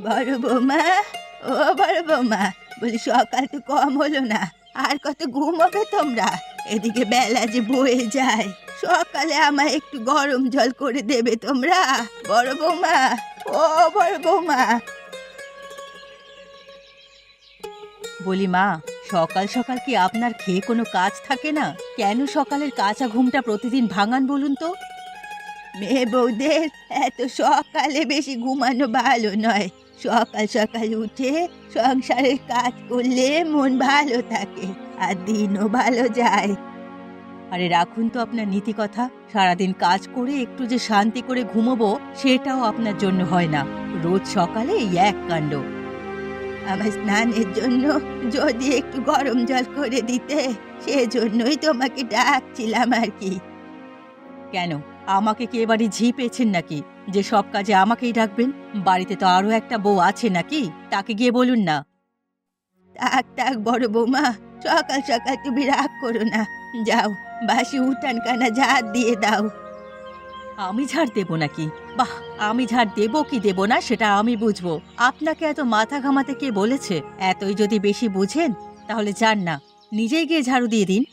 বড় বৌমা, ও বড় বৌমা, বলি সকাল তো কম হলো না, আর কত ঘুমাবে তোমরা? এদিকে বেলা যে বয়ে যায়, সকালে আমায় একটু গরম জল করে দেবে তোমরা? বড় বৌমা, ও বড় বৌমা। বলি মা, সকাল সকাল কি আপনার খেয়ে কোনো কাজ থাকে না? কেন সকালের কাঁচা ঘুমটা প্রতিদিন ভাঙান বলুন তো? মেয়ে বউদের এত সকালে বেশি ঘুমানো ভালো নয়। সকাল সকাল উঠে সংসারের কাজ করলে মন ভালো থাকে আর দিনও ভালো যায়। আরে রাখুন তো আপনার নীতি কথা। সারাদিন কাজ করে একটু যে শান্তি করে ঘুমোবো সেটাও আপনার জন্য হয় না। রোজ সকালে এই এক কাণ্ড। আমার স্নানের জন্য যদি একটু গরম জল করে দিতে, সেজন্যই তোমাকে ডাকছিলাম আর কি। কেন, আমাকে কি এবারে ঝি পেয়েছেন নাকি যে সব কাজে আমাকেই ডাকবেন? বাড়িতে তো আরো একটা বউ আছে নাকি, তাকে গিয়ে বলুন না। থাক থাক বড় বৌমা, সকাল সকাল তুমি রাগ করো না। যাও, বাসি উঠান কানা ঝাড় দিয়ে দাও। আমি ঝাড় দেবো নাকি? বাহ, আমি ঝাড় দেবো কি দেবো না সেটা আমি বুঝবো। আপনাকে এত মাথা ঘামাতে কে বলেছে? এতই যদি বেশি বুঝেন তাহলে যান না, নিজেই গিয়ে ঝাড়ু দিয়ে দিন।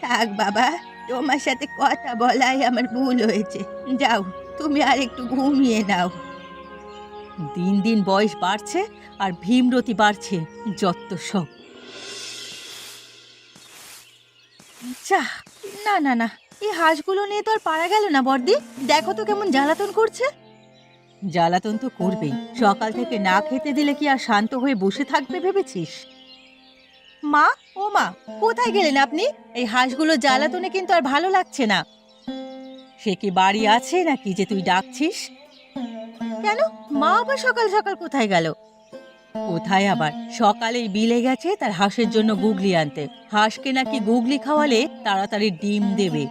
থাক বাবা, তোমার সাথে কথা বলাই আমার ভুল হয়েছে। যাও, তুমি আর একটু ঘুমিয়ে নাও। দিন দিন বয়স বাড়ছে আর ভীমরতি বাড়ছে, যত সব। যা, না না না, এই হাঁসগুলো নিয়ে তো আর পারা গেল না বর্দি। দেখো তো কেমন জ্বালাতন করছে। জ্বালাতন তো করবেই, সকাল থেকে না খেতে দিলে কি আর শান্ত হয়ে বসে থাকবে ভেবেছিস? মা, ও মা, কোথায় গেলেন আপনি? এই হাঁসগুলো জ্বালাতনে কিন্তু আর ভালো লাগছে না। সে কি বাড়ি আছে নাকি যে তুই ডাকছিস? কেন, মা আবার সকাল সকাল কোথায় গেল? কোথায় আবার, সকালেই বিলে গেছে তার হাঁসের জন্য গুগলি আনতে। হাঁসকে নাকি গুগলি খাওয়ালে তাড়াতাড়ি ডিম দেবে।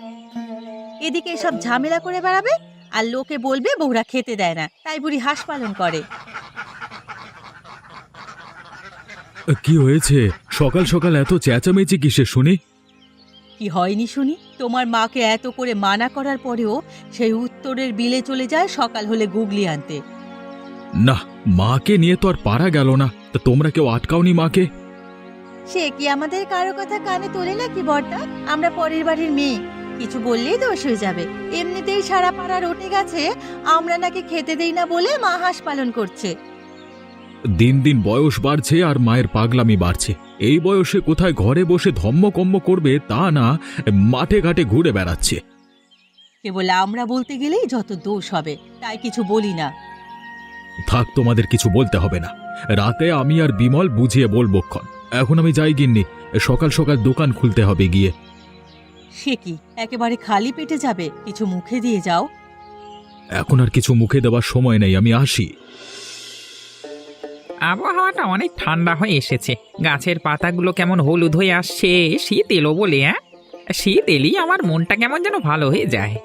এদিকে সব ঝামেলা করে বেড়াবে আর লোকে বলবে বউরা খেতে দেয় না, তাই বুড়ি হাঁস পালন করে। কি হয়েছে? সকাল সকাল এত চেঁচামেচি কিসের শুনি? কি হয়নি শুনি? তোমার মাকে এত করে মানা করার পরেও সেই উত্তরের বিলে চলে যায় সকাল হলে গুগলি আনতে। না, মাকে নিয়ে তো আর পারা গেল না। তা তোমরা কেউ আটকাওনি মাকে? সে কি আমাদের কারো কথা কানে তোলে নাকি বড়টা? আমরা পরের বাড়ির মেয়ে, কিছু বললেই দোষ হয়ে যাবে। এমনিতেই সারা পাড়া রটে গেছে আমরা নাকি খেতে দেই না বলে মা হাঁস পালন করছে। দিন দিন বয়স বাড়ছে আর মায়ের পাগলামি বাড়ছে। এই বয়সে কোথায় ঘরে বসে ধম্মকম্ম করবে তা না, মাঠে ঘাটে ঘুরে বেড়াচ্ছে। কেবল আমরা বলতে গেলেই যত দোষ হবে, তাই কিছু বলি না। থাক, তোমাদের কিছু বলতে হবে না। রাতে আমি আর বিমল বুঝিয়ে বলবক্ষণ। এখন আমি যাই গিন্নি, সকাল সকাল দোকান খুলতে হবে গিয়ে। সে কি, একেবারে খালি পেটে যাবে? কিছু মুখে দিয়ে যাও। এখন আর কিছু মুখে দেওয়ার সময় নেই, আমি আসি। আবহাওয়াটা অনেক ঠান্ডা হয়ে এসেছে, গাছের পাতাগুলো কেমন হলুদ হয়ে আসছে। শীত এলো বলে, হ্যাঁ, শীত এলেই আমার মনটা কেমন যেন ভালো হয়ে যায়।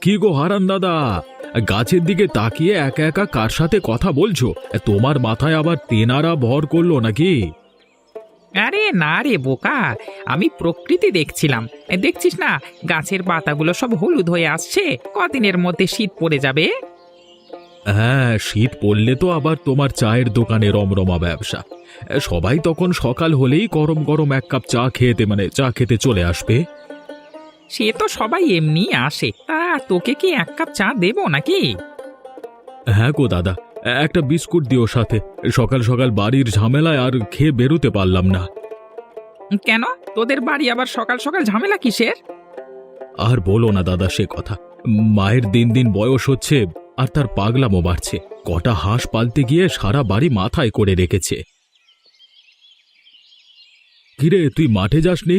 কি গো হারান দাদা, গাছের দিকে তাকিয়ে একা একা কার সাথে কথা বলছো? তোমার মাথায় আবার তেনারা ভর করলো নাকি? আরে না রে বোকা, আমি প্রকৃতি দেখছিলাম। দেখছিস না, গাছের পাতাগুলো সব হলুদ হয়ে আসছে। কদিনের মধ্যে শীত পড়ে যাবে। হ্যাঁ, শীত পড়লে তো আবার তোমার চায়ের দোকানে রমরমা ব্যবসা। সবাই তখন সকাল হলেই গরম গরম এক কাপ চা খেতে চলে আসবে। সে তো সবাই এমনি আসে, তা তোকে কি এক কাপ চা দেবো নাকি? হ্যাঁ গো দাদা, একটা বিস্কুট দিও সাথে। সকাল সকাল বাড়ির ঝামেলায় আর খেয়ে বেরোতে পারলাম না। কেন, তোদের বাড়ি আবার সকাল সকাল ঝামেলা কিসের? আর বলো না দাদা সে কথা। মায়ের দিন দিন বয়স হচ্ছে আর তার পাগলামো বাড়ছে। কটা হাঁস পালতে গিয়ে সারা বাড়ি মাথায় করে রেখেছে। কিরে, তুই মাঠে যাসনি?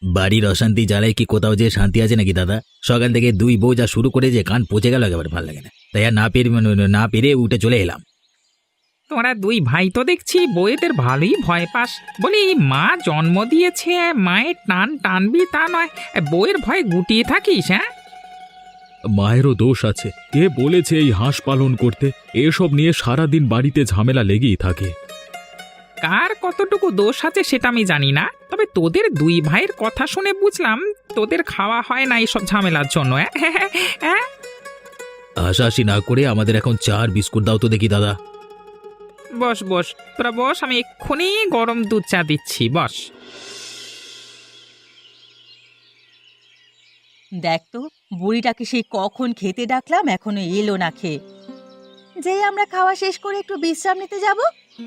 বাড়ির অশান্তি জ্বালায় কি কোথাও যে শান্তি আছে নাকি দাদা? সকাল থেকে দুই বউ যা শুরু করে যে কান পচে গেল, একেবারে ভালো লাগে না। তাই আর না পেরে উঠে চলে এলাম। তোরা দুই ভাই তো দেখছি বইয়েদের ভালোই ভয় পাস। বলি, মা জন্ম দিয়েছে, মায়ের টান টানবি তা নয়, বইয়ের ভয়ে গুটিয়ে থাকিস? হ্যাঁ, মায়েরও দোষ আছে। কে বলেছে এই হাঁস পালন করতে? এসব নিয়ে সারাদিন বাড়িতে ঝামেলা লেগেই থাকে। কার কতটুকু দোষ আছে সেটা আমি জানি না, তবে তোদের দুই ভাইয়ের কথা শুনে বুঝলাম তোদের খাওয়া হয় না এইসব ঝামেলার জন্য। হ্যাঁ, হাসাহাসি না করে আমাদের এখন চা আর বিস্কুট দাও তো দেখি দাদা। বস বস, তোরা বস, আমি এক্ষুনি গরম দুধ চা দিচ্ছি, বস। দেখ তো, বুড়িটাকে সেই কখন খেতে ডাকলাম, এখনো এলো না খেয়ে। যেই আমরা খাওয়া শেষ করে একটু বিশ্রাম নিতে যাব,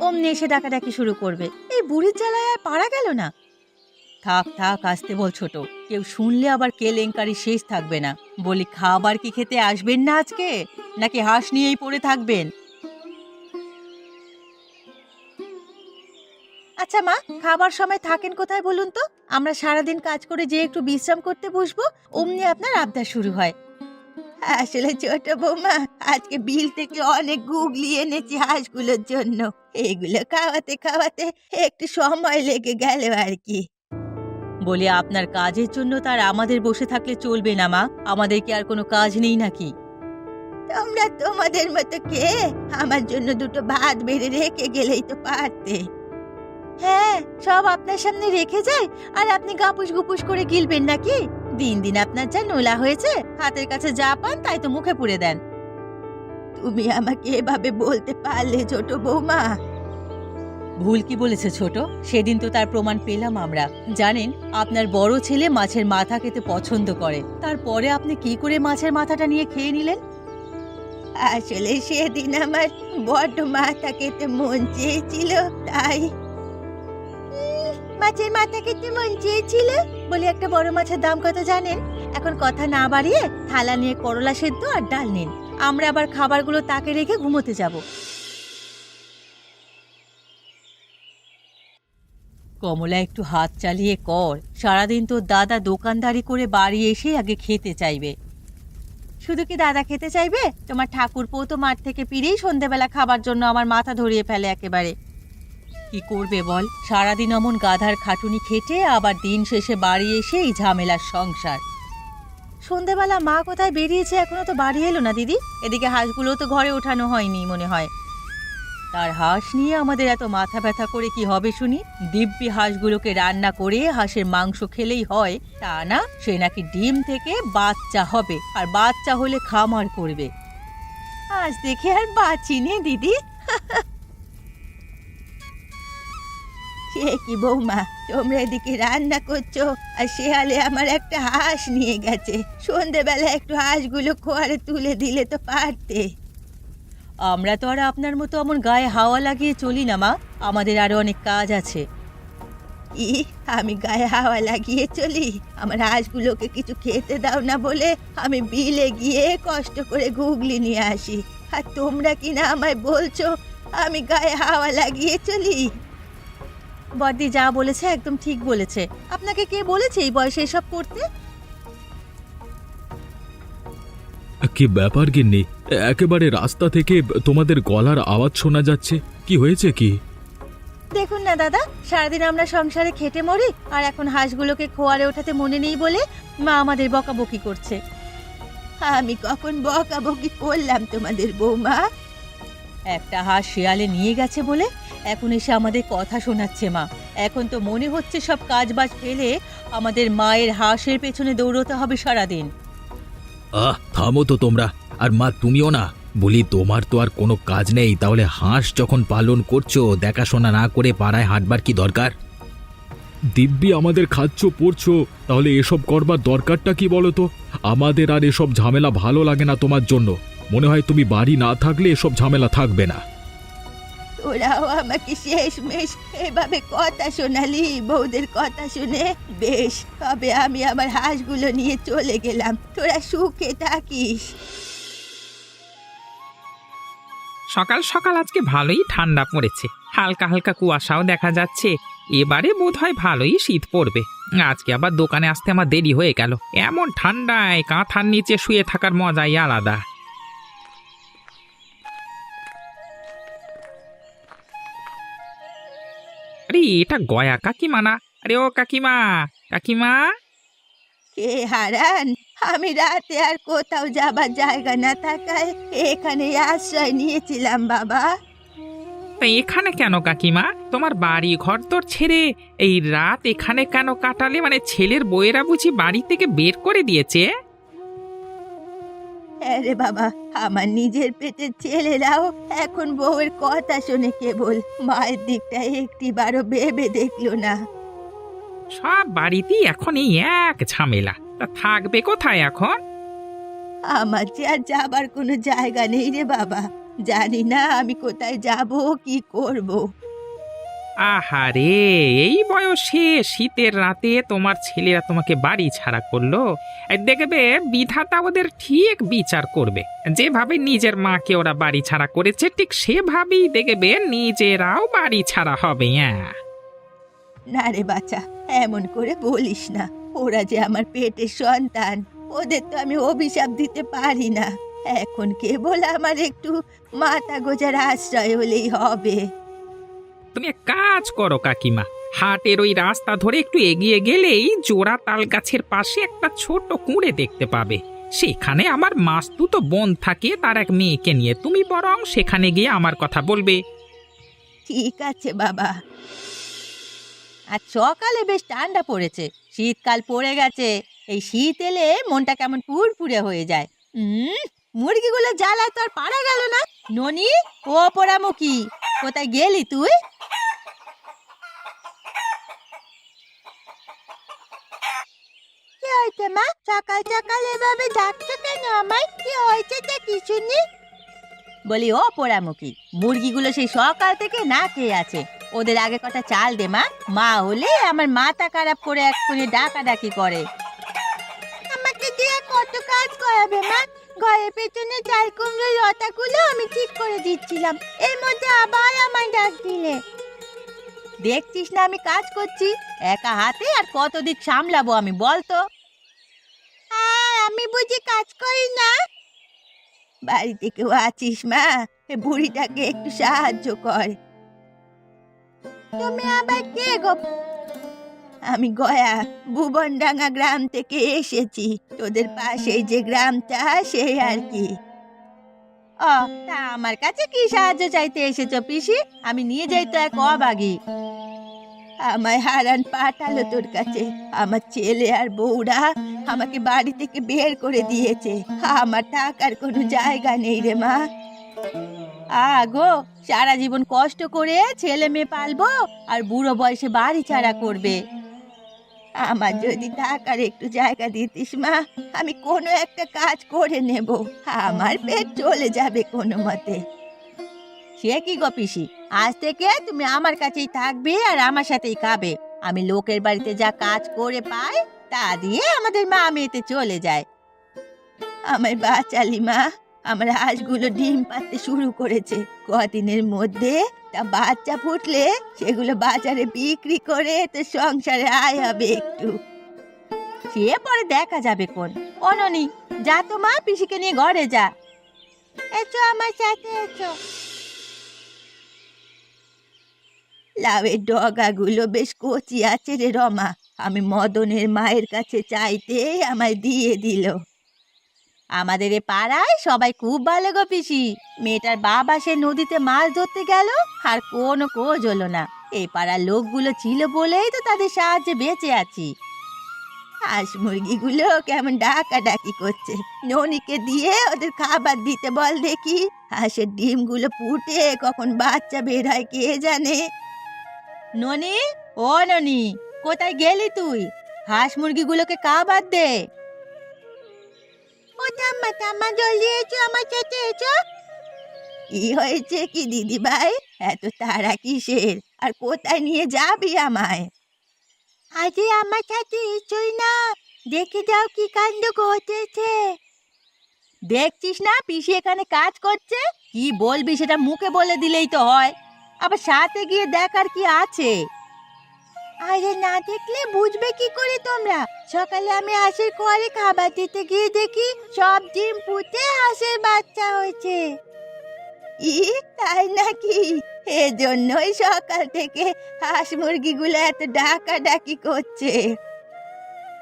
অমনি এসে ডাকাডাকি শুরু করবে। এই বুড়ির জ্বালায় আর পারা গেল না। থাক থাক, আসতে বল ছোট, কেউ শুনলে আবার কেলেঙ্কারি শেষ থাকবে না। বলি, খাবার কি খেতে আসবেন না আজকে, নাকি হাঁস নিয়েই পড়ে থাকবেন? আচ্ছা মা, খাবার সময় থাকেন কোথায় বলুন তো? আমরা সারাদিন কাজ করে যে একটু বিশ্রাম করতে বসবো, অমনি আপনার আবদার শুরু হয়। আসলে ছোট বৌমা, আজকে বিল থেকে অনেক গুগলি এনেছি হাঁসগুলোর জন্য। এগুলো খাওয়াতে খাওয়াতে একটু সময় লেগে গেল আর কি। বলি, আপনার কাজের জন্য তার আমাদের বসে থাকলে চলবে না মা। আমাদের কি আর কোনো কাজ নেই নাকি? তোমরা তোমাদের মতো কে আমার জন্য দুটো ভাত বেড়ে রেখে গেলেই তো পারতে। হ্যাঁ, সব আপনার সামনে রেখে যায় আর আপনি গাপুস গুপুস করে গিলবেন নাকি? দিন দিন আপনার যা নোলা হয়েছে, হাতের কাছে যা পান তাই তো মুখে পুরে দেন। তুমি আমাকে এভাবে বলতে পারলে ছোট বৌমা? ভুল কি বলেছে ছোট? সেদিন তো তার প্রমাণ পেলাম আমরা। জানেন, আপনার বড় ছেলে মাছের মাথা খেতে পছন্দ করে, তারপরে আপনি কি করে মাছের মাথাটা নিয়ে খেয়ে নিলেন? আসলে সেদিন আমার বড্ড মাথা খেতে মন চেয়েছিল, তাই। মাছের মাথা খেতে মন চেয়েছিল বলে একটা বড় মাছের দাম কত জানেন? এখন কথা না বাড়িয়ে থালা নিয়ে করলা সেদ্ধ আর ডাল নিন। আমরা আবার খাবারগুলো তাকে রেখে ঘুমোতে যাব। কমলা, একটু হাত চালিয়ে কর। সারাদিন তো দাদা দোকানদারি করে বাড়ি এসে আগে খেতে চাইবে। শুধু কি দাদা খেতে চাইবে? তোমার ঠাকুরপো তো মাঠ থেকে ফিরেই সন্ধেবেলা খাবার জন্য আমার মাথা ধরিয়ে ফেলে একেবারে। কি করবে বল, সারাদিন অমন গাধার খাটুনি খেটে আবার দিন শেষে বাড়ি এসে এই ঝামেলার সংসার। সন্ধেবেলা মা কোথায় বেরিয়েছে, এখনো তো বাড়ি এলো না দিদি। এদিকে হাঁসগুলো তো ঘরে ওঠানো হয়নি মনে হয়। তার হাঁস নিয়ে আমাদের এত মাথা ব্যথা করে কি হবে শুনি? দিব্যি হাঁসগুলোকে রান্না করে হাঁসের মাংস খেলেই হয় তা না, সে নাকি ডিম থেকে বাচ্চা হবে, আর বাচ্চা হলে খামার করবে। আজ দেখে আর বাঁচিনি দিদি। সে কি বৌমা, তোমরা এদিকে রান্না করছো আর শেয়ালে আমার একটা হাঁস নিয়ে গেছে। সন্ধেবেলা একটু হাঁসগুলো খোয়ারে তুলে দিলে তো পারতে। আমরা তো আর আপনার মতো অমন গায়ে হাওয়া লাগিয়ে চলি না মা, আমাদের আরো অনেক কাজ আছে। কি, আমি গায়ে হাওয়া লাগিয়ে চলি? আমার হাঁসগুলোকে কিছু খেতে দাও না বলে আমি বিলে গিয়ে কষ্ট করে ঘুগলি নিয়ে আসি, আর তোমরা কিনা আমায় বলছো আমি গায়ে হাওয়া লাগিয়ে চলি? বড়দি যা বলেছে একদম ঠিক বলেছে। আপনাকে কে বলেছে এই বয়সে এসব করতে? কি ব্যাপার গিন্নি, একেবারে রাস্তা থেকে তোমাদের গলার আওয়াজ শোনা যাচ্ছে, কি হয়েছে কি? দেখুন না দাদা, সারাদিন আমরা সংসারে খেটে মরি, আর এখন হাঁসগুলোকে খোয়ারে ওঠাতে মনে নেই বলে মা আমাদের বকাবকি করছে। আমি কখন বকাবকি করলাম তোমাদের বৌমা? একটা হাঁস শেয়ালে নিয়ে গেছে বলে এখন এসে আমাদের কথা শোনাচ্ছে মা। এখন তো মনে হচ্ছে সব কাজবাজ ফেলে আমাদের মায়ের হাঁসের পেছনে দৌড়তে হবে সারাদিন। থামো তো তোমরা। আর মা, তুমিও না। বলি, তোমার তো আর কোনো কাজ নেই, তাহলে হাঁস যখন পালন করছো দেখাশোনা না করে পাড়ায় হাঁটবার কি দরকার? দিব্যি আমাদের খাচ্ছ পড়ছো, তাহলে এসব করবার দরকারটা কি বলো তো? আমাদের আর এসব ঝামেলা ভালো লাগে না তোমার জন্য। মনে হয় তুমি বাড়ি না থাকলে এসব ঝামেলা থাকবে না। তোরাও আমাকে শেষমেশ এভাবে কথা শোনালি। বউদের কথা শুনে বেশ, তবে আমি আমার হাঁসগুলো নিয়ে চলে গেলাম। তোরা সুখে থাকিস। সকাল সকাল আজকে ভালোই ঠান্ডা পড়েছে, হালকা হালকা কুয়াশাও দেখা যাচ্ছে। এবারে বোধহয় ভালোই শীত পড়বে। আজকে আবার দোকানে আসতে আমার দেরি হয়ে গেল। এমন ঠান্ডায় কাঁথার নিচে শুয়ে থাকার মজাই আলাদা। আরে এটা গয়া কাকিমা না? আরে ও কাকিমা, কাকিমা। কে হারান? আমি রাতে আর কোথাও যাবার জায়গা না থাকায় এখানে আশ্রয় নিয়েছিলাম বাবা। তা এখানে কেন কাকিমা? তোমার বাড়ি ঘর তোর ছেড়ে এই রাত এখানে কেন কাটালে? মানে ছেলের বউয়েরা বুঝি বাড়ি থেকে বের করে দিয়েছে? আরে বাবা, আমার নিজের পেটের ছেলেরাও এখন বউয়ের কথা শুনে কেবল মায়ের দিকটা একটিবারও ভেবে দেখলো না। সব বাড়িতেই এখন এই এক ঝামেলা, তা থাকবে কোথায় এখন? আমার যে আর যাবার কোনো জায়গা নেই রে বাবা। জানি না আমি কোথায় যাব, কি করব। আহারে, এই বয়সে শীতের রাতে তোমার ছেলেরা তোমাকে বাড়ি ছাড়া করলো। এই দেখবে বিধাতা ওদের ঠিক বিচার করবে। যেভাবে নিজের মাকে ওরা বাড়ি ছাড়া করেছে, ঠিক সেভাবেই দেখবে নিজেরাও বাড়ি ছাড়া হবে। হ্যাঁ, না রে বাচ্চা, এমন করে বলিস না। ওরা যে আমার পেটের সন্তান, ওদের তো আমি অভিশাপ দিতে পারি না। এখন কেবল আমার একটু মাথা গোজার আশ্রয় হলেই হবে। তুমি এক কাজ করো কাকিমা, হাটের ওই রাস্তা ধরে একটু এগিয়ে গেলেই জোড়া তাল গাছের পাশে একটা ছোট কুঁড়ে দেখতে পাবে। সেখানে আমার মাস্তুতো বোন থাকে, তার এক মেয়েকে নিয়ে। তুমি বরং সেখানে গিয়ে আমার কথা বলবে। ঠিক আছে বাবা। আর সকালে বেশ ঠান্ডা পড়েছে, শীতকাল পড়ে গেছে। এই শীত এলে মনটা কেমন পুরপুরে হয়ে যায়। মুরগিগুলো জ্বালায় তো আর পারা গেল না। ননি, ও পোড়ামুখী, কোথায় গেলি তুই? কি হয়েছে মা? সকাল সকাল এভাবে ডাকছো কেন আমায়? কি হয়েছে তা কিছু নেই। বলি ও পোড়ামুখী, মুরগিগুলো সেই সকাল থেকে না খেয়ে আছে। ওদের আগে কটা চাল দে মা। মা হলে আমার মাথা খারাপ করে এক্ষুনি ডাকাডাকি করে। আমাকে দিয়ে কত কাজ করাবে মা? ঘরের পেছনে চাল কুমড়োর লতাগুলো আমি ঠিক করে দিচ্ছিলাম, এর মধ্যে আবার আমায় ডাক দিলে। দেখছিস না আমি কাজ করছি, একা হাতে আর কত দিক সামলাবো আমি, বলতো? আমি বুঝি কাজ করি না? বাড়িতে কেউ আছিস মা? বুড়িটাকে একটু সাহায্য কর। তুমি আবার কে গো? আমি গয়া, ভুবনডাঙ্গা গ্রাম থেকে এসেছি। তোদের পাশে যে গ্রামটা, সেই আর কি। ও, তা আমার কাছে কি সাহায্য চাইতে এসেছো পিসি? আমি নিয়ে যাই তো এক অবাগি। আমায় হারান পাঠালো তোর কাছে। আমার ছেলে আর বউরা আমাকে বাড়ি থেকে বের করে দিয়েছে। আমার টাকার কোনো জায়গা নেই রে মা। আগো, সারা জীবন কষ্ট করে ছেলে মেয়ে পালবো আর বুড়ো বয়সে বাড়ি ছাড়া করবে। আমার যদি টাকার একটু জায়গা দিতিস মা, আমি কোনো একটা কাজ করে নেব। আমার পেট চলে যাবে কোনো মতে। সে কি গো পিসি, আজ থেকে তুমি আমার কাছেই থাকবে আর আমার সাথেই খাবে। আমি লোকের বাড়িতে যা কাজ করে পাই তা দিয়ে আমাদের মা মেয়েতে চলে যায়। আমায় বাঁচালি মা। আমার হাঁসগুলো ডিম পাড়তে শুরু করেছে। কদিনের মধ্যে তা বাচ্চা ফুটলে সেগুলো বাজারে বিক্রি করে তো সংসারে আয় হবে একটু। সে পরে দেখা যাবে কোন। অননি, যা তো মা, পিসিকে নিয়ে ঘরে যা। এসো আমার সাথে এসো। লাউয়ের ডগাগুলো বেশ কচি আছে রে রমা। আমি মদনের মায়ের কাছে চাইতে আমায় দিয়ে দিল। আমাদের এ পাড়ায় সবাই খুব ভালো গো পিসি। মেয়েটার বাবা সে নদীতে মাছ ধরতে গেল, আর কোনো খোঁজ হলো না। এই পাড়ার লোকগুলো ছিল বলেই তো তাদের সাহায্যে বেঁচে আছি। হাঁস মুরগিগুলো কেমন ডাকাডাকি করছে। ননিকে দিয়ে ওদের খাবার দিতে বল দেখি। হাঁসের ডিমগুলো ফুটে কখন বাচ্চা বের হয় কে জানে। ননি, ও ননি, কোথায় গেলি তুই? হাঁস মুরগিগুলোকে খাবার দে। ও ঠাম্মা, ঠাম্মা জলদি এসো, আমার সাথে এসো। কি হয়েছে কি দিদি ভাই? এত তাড়া কিসের? আর কোথায় নিয়ে যাবি আমায়? আজে আমার সাথে এসোই না, দেখে যাও কি কাণ্ড ঘটেছে। দেখছিস না পিসি এখানে কাজ করছে? কি বলবি সেটা মুখে বলে দিলেই তো হয়, আবার সাথে গিয়ে দেখার কি আছে? আরে না দেখলে বুঝবে কি করে তোমরা? সকালে আমি হাঁসের ঘরে খাবার দিতে গিয়ে দেখি সব ডিম ফুটে হাঁসের বাচ্চা হয়েছে। তাই নাকি? এজন্যই সকাল থেকে হাঁস মুরগিগুলো এত ডাকাডাকি করছে।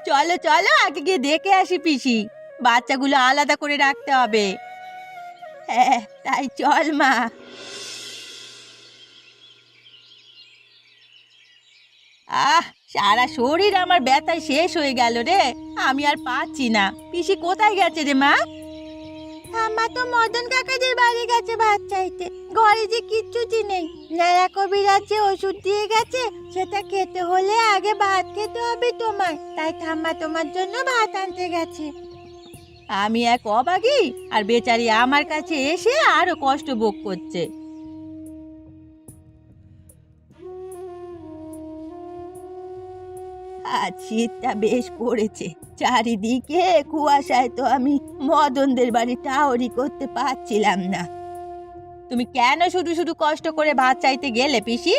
চলো চলো, আগে গিয়ে দেখে আসি পিসি। বাচ্চাগুলো আলাদা করে রাখতে হবে। হ্যাঁ, তাই চল মা। সারা শরীর আমার ব্যথায় শেষ হয়ে গেল রে। আমি আর পাচ্ছি না। পিসি কোথায় গেছে রে মা? ঠাম্মা তো মদন কাকাদের বাড়ি গেছে ভাত চাইতে। ঘরে যে কিচ্ছুটি নেই। নারা কবিরাজ যে ওষুধ দিয়ে গেছে সেটা খেতে হলে আগে ভাত খেতে হবে তোমার। তাই ঠাম্মা তোমার জন্য ভাত আনতে গেছে। আমি এক অবাগী, আর বেচারি আমার কাছে এসে আরো কষ্ট ভোগ করছে। আজ শীতটা বেশ পড়েছে। চারিদিকে কুয়াশায় তো আমি মদনদের বাড়ি টাওরি করতে পারছিলাম না। তুমি কেন শুধু শুধু কষ্ট করে ভাত চাইতে গেলে পিসি?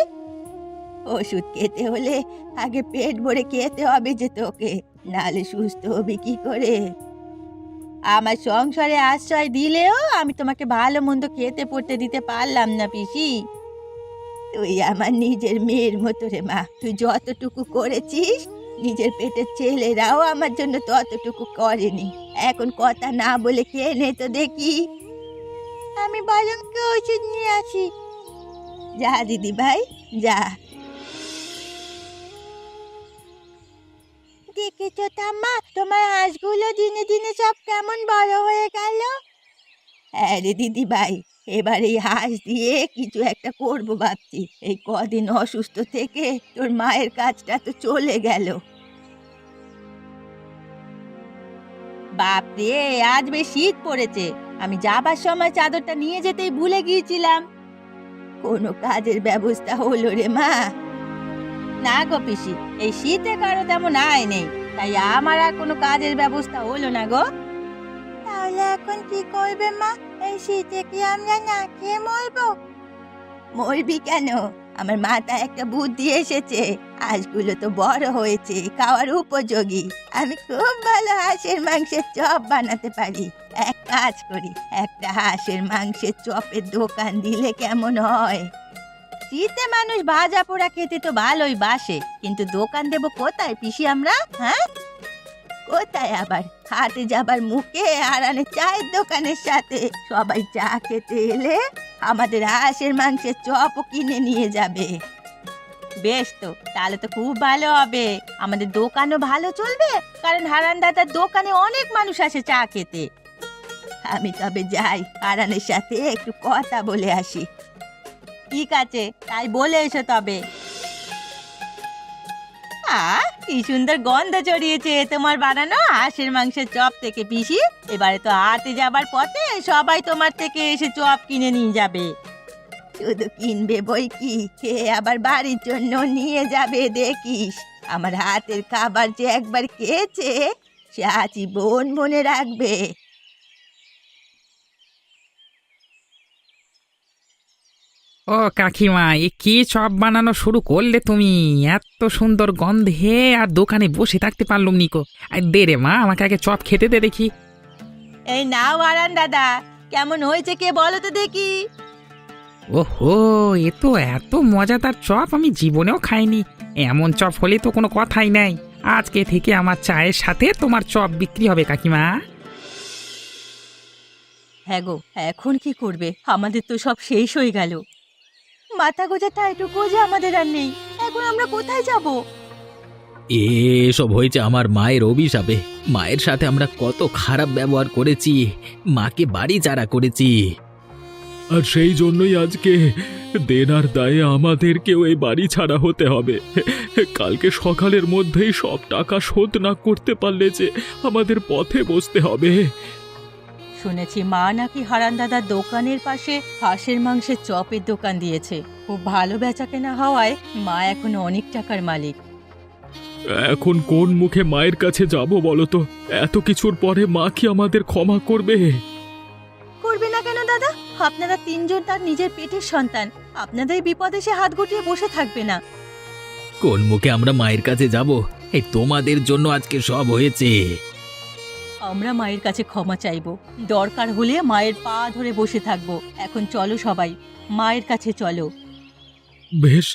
ওষুধ খেতে হলে আগে পেট ভরে খেতে হবে যে তোকে, নালে সুস্থ হবি কি করে? আমার সংসারে আশ্রয় দিলেও আমি তোমাকে ভালো মন্দ খেতে পড়তে দিতে পারলাম না পিসি। তুই আমার নিজের মেয়ের মতো রে মা। তুই যতটুকু করেছিস নিজের পেটের ছেলেরাও আমার জন্য ততটুকু করেনি। এখন কথা না বলে খেয়ে নে তো দেখি। আমি বরং ওষুধ নিয়ে আসি। যা দিদি ভাই যা। দেখেছো ঠাম্মা, তোমার হাঁসগুলো দিনে দিনে সব কেমন বড় হয়ে গেল। হ্যাঁ রে দিদি ভাই, এবার এই হাঁস দিয়ে কিছু একটা করব ভাবছি। এই কদিন অসুস্থ থেকে তোর মায়ের কাজটা তো চলে গেল। বাপরে, আজ বেশ শীত পড়েছে। আমি যাবার সময় চাদরটা নিয়ে যেতেই ভুলে গিয়েছিলাম। কোনো কাজের ব্যবস্থা হলো রে মা? না গো পিসি, এই শীতে কারো তেমন আয় নেই, তাই আমার আর কোনো কাজের ব্যবস্থা হলো না গো। তাহলে এখন কি করবে মা? এই শীতে কি আমরা না খেয়ে মরবো? মরবি কেন? আমার মাথায় একটা বুদ্ধি এসেছে। হাঁসগুলো তো বড় হয়েছে, খাওয়ার উপযোগী। আমি খুব ভালো হাঁসের মাংসের চপ বানাতে পারি। এক কাজ করি, একটা হাঁসের মাংসের চপের দোকান দিলে কেমন হয়? শীতে মানুষ ভাজা পোড়া খেতে তো ভালোই বাসে, কিন্তু দোকান দেব কোথায় পিসি আমরা? হ্যাঁ, কোথায় আবার? হাটে যাবার মুখে আরানে চায়ের দোকানের সাথে সবাই চা খেতে এলে আমাদের হাঁসের মাংসের চপও কিনে নিয়ে যাবে। বেশ তো, তাহলে তো খুব ভালো হবে। আমাদের দোকানও ভালো চলবে, কারণ হারান দাদার দোকানে অনেক মানুষ আসে চা খেতে। আমি তবে যাই, হারানের সাথে একটু কথা বলে আসি। ঠিক আছে, তাই বলে এসো তবে। কি সুন্দর গন্ধ ছড়িয়েছে তোমার বানানো হাঁসের মাংসের চপ থেকে পিসি। এবারে তো হাটে যাবার পথে সবাই তোমার থেকে এসে চপ কিনে নিয়ে যাবে। শুধু কিনবে বই কি, খেয়ে আবার বাড়ির জন্য নিয়ে যাবে দেখিস। আমার হাতের খাবার যে একবার খেয়েছে সে আজীবন মনে রাখবে। ও কাকিমা, এ কি চপ বানানো শুরু করলে তুমি? এত সুন্দর গন্ধে আর দোকানে বসে থাকতে পারলুম নিকো। আর দে রে মা, আমাকে আগে চপ খেতে দে দেখি। এই নাও আরান দাদা, কেমন হয়েছে কে বলো তো দেখি। ওহো, এ তো এত মজাদার চপ আমি জীবনেও খাইনি। এমন চপ হলে তো কোনো কথাই নাই। আজকে থেকে আমার চায়ের সাথে তোমার চপ বিক্রি হবে কাকিমা। হ্যাঁ গো, এখন কি করবে? আমাদের তো সব শেষ হয়ে গেল। মাথা গোজাটা এটুকু যে আমাদের আর নেই। এখন আমরা কোথায় যাব? এসব হয়েছে আমার মায়ের অভিশাপে। মায়ের সাথে আমরা কত খারাপ ব্যবহার করেছি, মাকে বাড়ি ছাড়া করেছি। আর সেই জন্যই আজকে দেনার দায়ে আমাদেরকেও এই বাড়ি ছাড়া হতে হবে। কালকে সকালের মধ্যেই সব টাকা শোধ না করতে পারলে যে আমাদের পথে বসতে হবে। শুনেছি মা নাকি হারান দাদার দোকানের পাশে হাঁসের মাংসের চপের দোকান দিয়েছে। খুব ভালো বেচা কেনা হওয়ায় মা এখন অনেক টাকার মালিক। এখন কোন মুখে মায়ের কাছে যাব বলো তো? এত কিছুর পরে মা কি আমাদের ক্ষমা করবে? করবে না কেন দাদা? আপনারা তিনজন তার নিজের পেটের সন্তান। আপনাদের বিপদে সে হাত গুটিয়ে বসে থাকবে না। কোন মুখে আমরা মায়ের কাছে যাব? এই তোমাদের জন্য আজকে সব হয়েছে। আমরা মায়ের কাছে ক্ষমা চাইব, দরকার হলে মায়ের পা ধরে বসে থাকবো। এখন চলো সবাই, মায়ের কাছে চলো। বেশ,